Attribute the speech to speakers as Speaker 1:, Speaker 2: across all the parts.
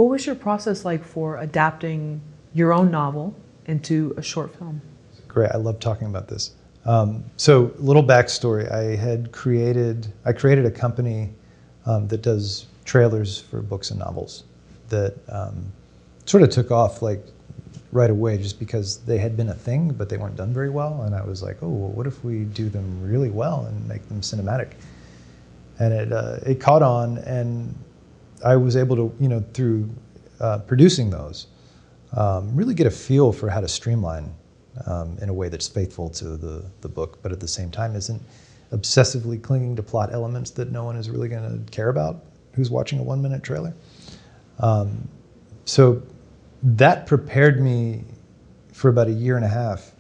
Speaker 1: What was your process like for adapting your own novel into a short film?
Speaker 2: Great, I love talking about this. So, little backstory: I created a company that does trailers for books and novels that sort of took off like right away, just because they had been a thing, but they weren't done very well. And I was like, oh, well, what if we do them really well and make them cinematic? And it caught on, and I was able to, through producing those, really get a feel for how to streamline in a way that's faithful to the book, but at the same time isn't obsessively clinging to plot elements that no one is really going to care about who's watching a 1-minute trailer. So that prepared me for about a year and a half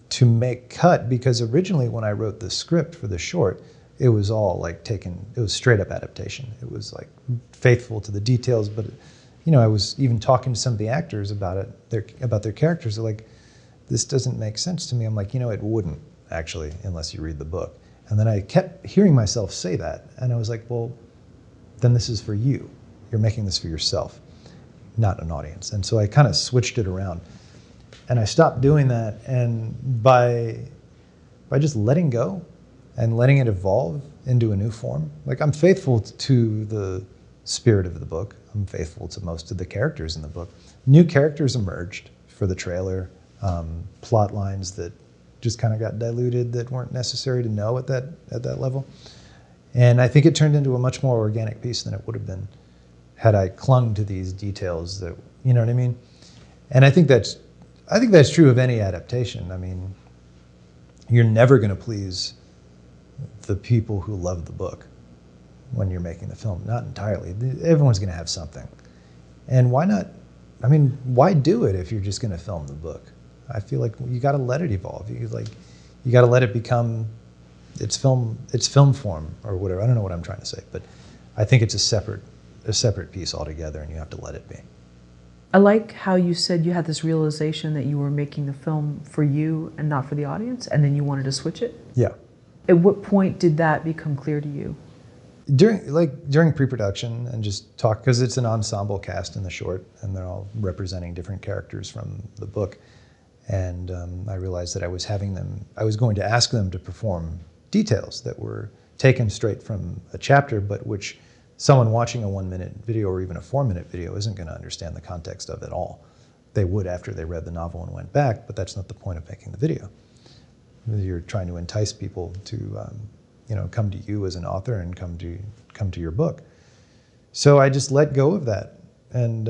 Speaker 2: to make cut, because originally when I wrote the script for the short, it was all like it was straight up adaptation. It was like faithful to the details, but I was even talking to some of the actors about their characters. They're like, this doesn't make sense to me. I'm like, it wouldn't actually, unless you read the book. And then I kept hearing myself say that, and I was like, well, then this is for you. You're making this for yourself, not an audience. And so I kind of switched it around, and I stopped doing that. And by just letting go and letting it evolve into a new form, like I'm faithful to the spirit of the book. I'm faithful to most of the characters in the book. New characters emerged for the trailer, plot lines that just kind of got diluted that weren't necessary to know at that level. And I think it turned into a much more organic piece than it would have been had I clung to these details that, you know what I mean? And I think that's true of any adaptation. I mean, you're never going to please the people who love the book when you're making the film. Not entirely. Everyone's going to have something. And why not? I mean, why do it if you're just going to film the book? I feel like you got to let it evolve. You got to let it become its film form or whatever. I don't know what I'm trying to say, but I think it's a separate piece altogether, and you have to let it be.
Speaker 1: I like how you said you had this realization that you were making the film for you and not for the audience, and then you wanted to switch it?
Speaker 2: Yeah.
Speaker 1: At what point did that become clear to you?
Speaker 2: During pre-production, and just talk, because it's an ensemble cast in the short, and they're all representing different characters from the book. And I realized that I was going to ask them to perform details that were taken straight from a chapter, but which someone watching a 1-minute video or even a 4-minute video isn't going to understand the context of at all. They would after they read the novel and went back, but that's not the point of making the video. You're trying to entice people to come to you as an author and come to your book. So I just let go of that, and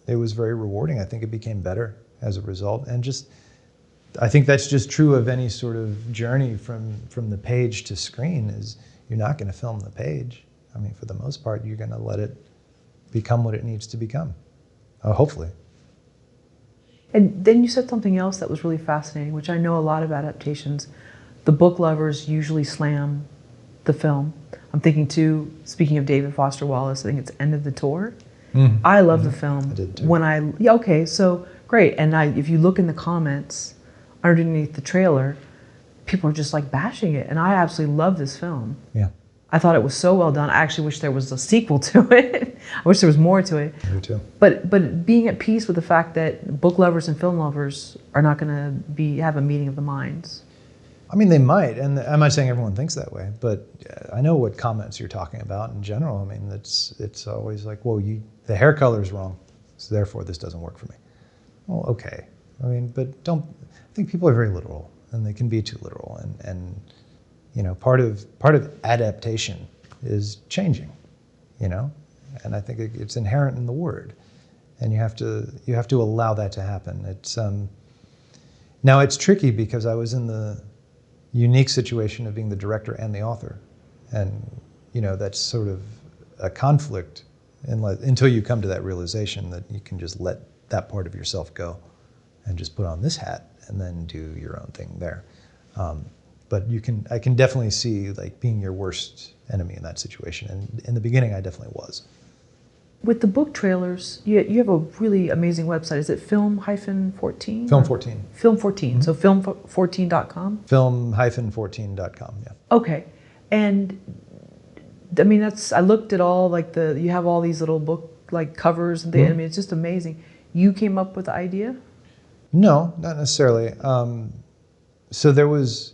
Speaker 2: it was very rewarding. I think it became better as a result, and I think that's just true of any sort of journey from the page to screen. Is you're not going to film the page. I mean, for the most part, you're going to let it become what it needs to become, hopefully.
Speaker 1: And then you said something else that was really fascinating, which I know a lot of adaptations, the book lovers usually slam the film. I'm thinking too, speaking of David Foster Wallace, I think it's End of the Tour. Mm-hmm. I love the film.
Speaker 2: I did too.
Speaker 1: Okay, so great. And if you look in the comments underneath the trailer, people are just like bashing it. And I absolutely love this film.
Speaker 2: Yeah.
Speaker 1: I thought it was so well done. I actually wish there was a sequel to it. I wish there was more to it.
Speaker 2: Me too.
Speaker 1: But being at peace with the fact that book lovers and film lovers are not going to have a meeting of the minds.
Speaker 2: I mean, they might, and I'm not saying everyone thinks that way, but I know what comments you're talking about in general. I mean, it's always like, well, the hair color is wrong, so therefore this doesn't work for me. Well, okay. I mean, but I think people are very literal, and they can be too literal, and part of adaptation is changing, and I think it's inherent in the word, and you have to allow that to happen. Now it's tricky because I was in the unique situation of being the director and the author, and that's sort of a conflict until you come to that realization that you can just let that part of yourself go and just put on this hat and then do your own thing there. But I can definitely see like being your worst enemy in that situation. And in the beginning, I definitely was.
Speaker 1: With the book trailers, you have a really amazing website. Is it film-14?
Speaker 2: Film-14.
Speaker 1: Film-14, mm-hmm. So film14.com?
Speaker 2: Film-14.com, yeah.
Speaker 1: Okay. And I mean, I looked at all, like, you have all these little book, like, covers and things. I mean, it's just amazing. You came up with the idea?
Speaker 2: No, not necessarily. So there was,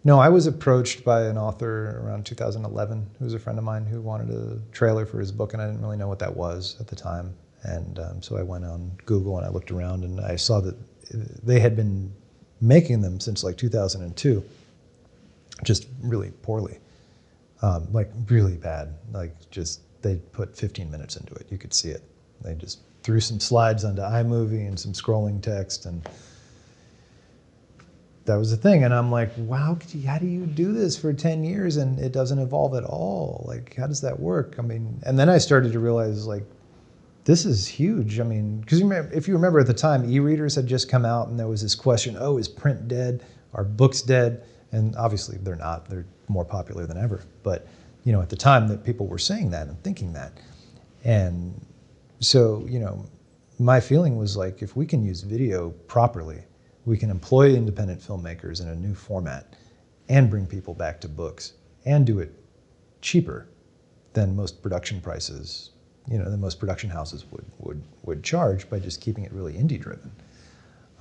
Speaker 2: no, I was approached by an author around 2011 who was a friend of mine who wanted a trailer for his book, and I didn't really know what that was at the time. And so I went on Google and I looked around and I saw that they had been making them since like 2002, just really poorly, like really bad. Like just, they put 15 minutes into it. You could see it. They just threw some slides onto iMovie and some scrolling text, and that was the thing. And I'm like, wow, how do you do this for 10 years and it doesn't evolve at all? Like, how does that work? I mean, and then I started to realize, like, this is huge. I mean, because if you remember at the time, e-readers had just come out and there was this question, oh, is print dead? Are books dead? And obviously they're not. They're more popular than ever. But, you know, at the time that people were saying that and thinking that. And so, you know, my feeling was like, if we can use video properly, we can employ independent filmmakers in a new format and bring people back to books and do it cheaper than most production prices, you know, than most production houses would charge by just keeping it really indie driven.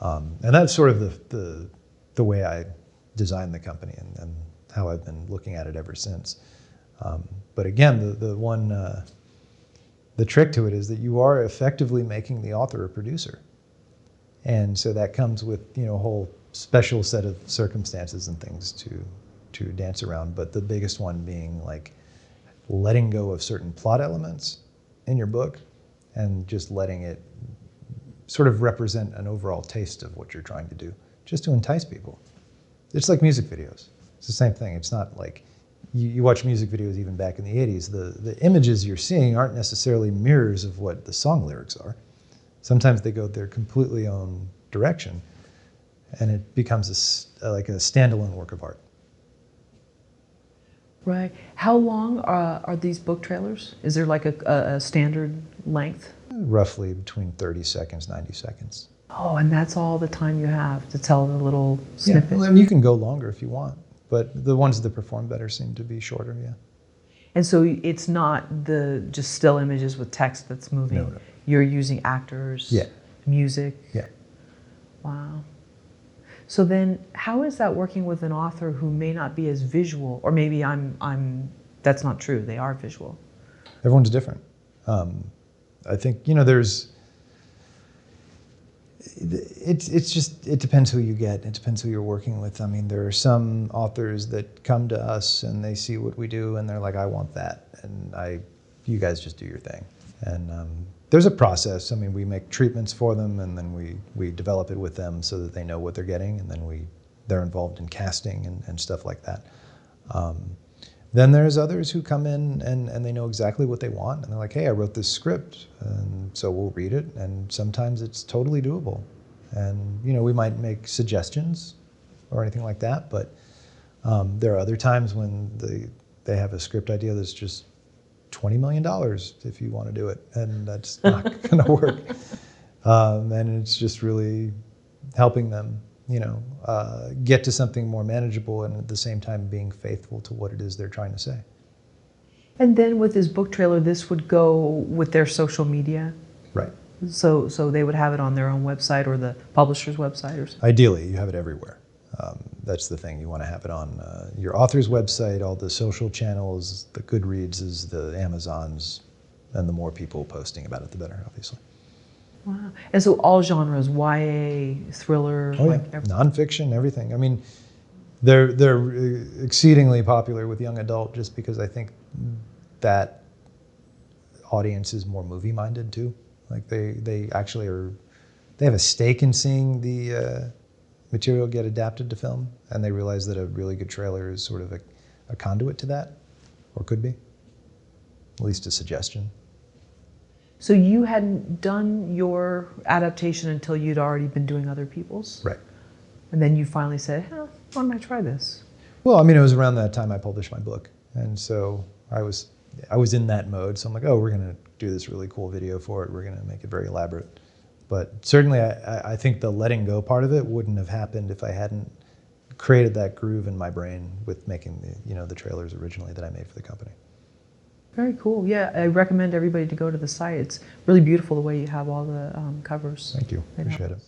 Speaker 2: And that's sort of the way I designed the company and how I've been looking at it ever since. But again, the trick to it is that you are effectively making the author a producer. And so that comes with, you know, a whole special set of circumstances and things to dance around. But the biggest one being like letting go of certain plot elements in your book and just letting it sort of represent an overall taste of what you're trying to do, just to entice people. It's like music videos. It's the same thing. It's not like you watch music videos even back in the 80s. The images you're seeing aren't necessarily mirrors of what the song lyrics are. Sometimes they go their completely own direction, and it becomes like a standalone work of art.
Speaker 1: Right. How long are these book trailers? Is there like a standard length?
Speaker 2: Roughly between 30 seconds, 90 seconds.
Speaker 1: Oh, and that's all the time you have to tell the little snippet?
Speaker 2: Yeah, well, and you can go longer if you want, but the ones that perform better seem to be shorter, yeah.
Speaker 1: And so it's not the just still images with text that's moving.
Speaker 2: No.
Speaker 1: You're using actors, music.
Speaker 2: Yeah.
Speaker 1: Wow. So then, how is that working with an author who may not be as visual, or maybe that's not true. They are visual.
Speaker 2: Everyone's different. I think, you know, it depends who you get. It depends who you're working with. I mean, there are some authors that come to us and they see what we do and they're like, I want that. And you guys just do your thing. And there's a process. I mean, we make treatments for them and then we develop it with them so that they know what they're getting, and then they're involved in casting and stuff like that. Then there's others who come in and they know exactly what they want, and they're like, hey, I wrote this script, and so we'll read it, and sometimes it's totally doable. And, you know, we might make suggestions or anything like that, but there are other times when they have a script idea that's just $20 million if you want to do it, and that's not going to work. And it's just really helping them, you know, get to something more manageable and at the same time being faithful to what it is they're trying to say.
Speaker 1: And then with this book trailer, this would go with their social media?
Speaker 2: Right.
Speaker 1: So they would have it on their own website or the publisher's website or something?
Speaker 2: Ideally, you have it everywhere. That's the thing. You want to have it on your author's website, all the social channels, the Goodreads, the Amazons, and the more people posting about it, the better, obviously.
Speaker 1: Wow. And so all genres, YA, thriller,
Speaker 2: oh,
Speaker 1: like
Speaker 2: yeah. Nonfiction, everything. I mean, they're exceedingly popular with young adult just because I think that audience is more movie-minded too. Like they actually they have a stake in seeing the material get adapted to film, and they realize that a really good trailer is sort of a conduit to that, or could be, at least a suggestion.
Speaker 1: So you hadn't done your adaptation until you'd already been doing other people's?
Speaker 2: Right.
Speaker 1: And then you finally said, why don't I try this?
Speaker 2: Well, I mean, it was around that time I published my book, and so I was in that mode, so I'm like, oh, we're going to do this really cool video for it, we're going to make it very elaborate. But certainly, I think the letting go part of it wouldn't have happened if I hadn't created that groove in my brain with making the trailers originally that I made for the company.
Speaker 1: Very cool. Yeah, I recommend everybody to go to the site. It's really beautiful the way you have all the covers.
Speaker 2: Thank you.
Speaker 1: laid out.
Speaker 2: Appreciate it.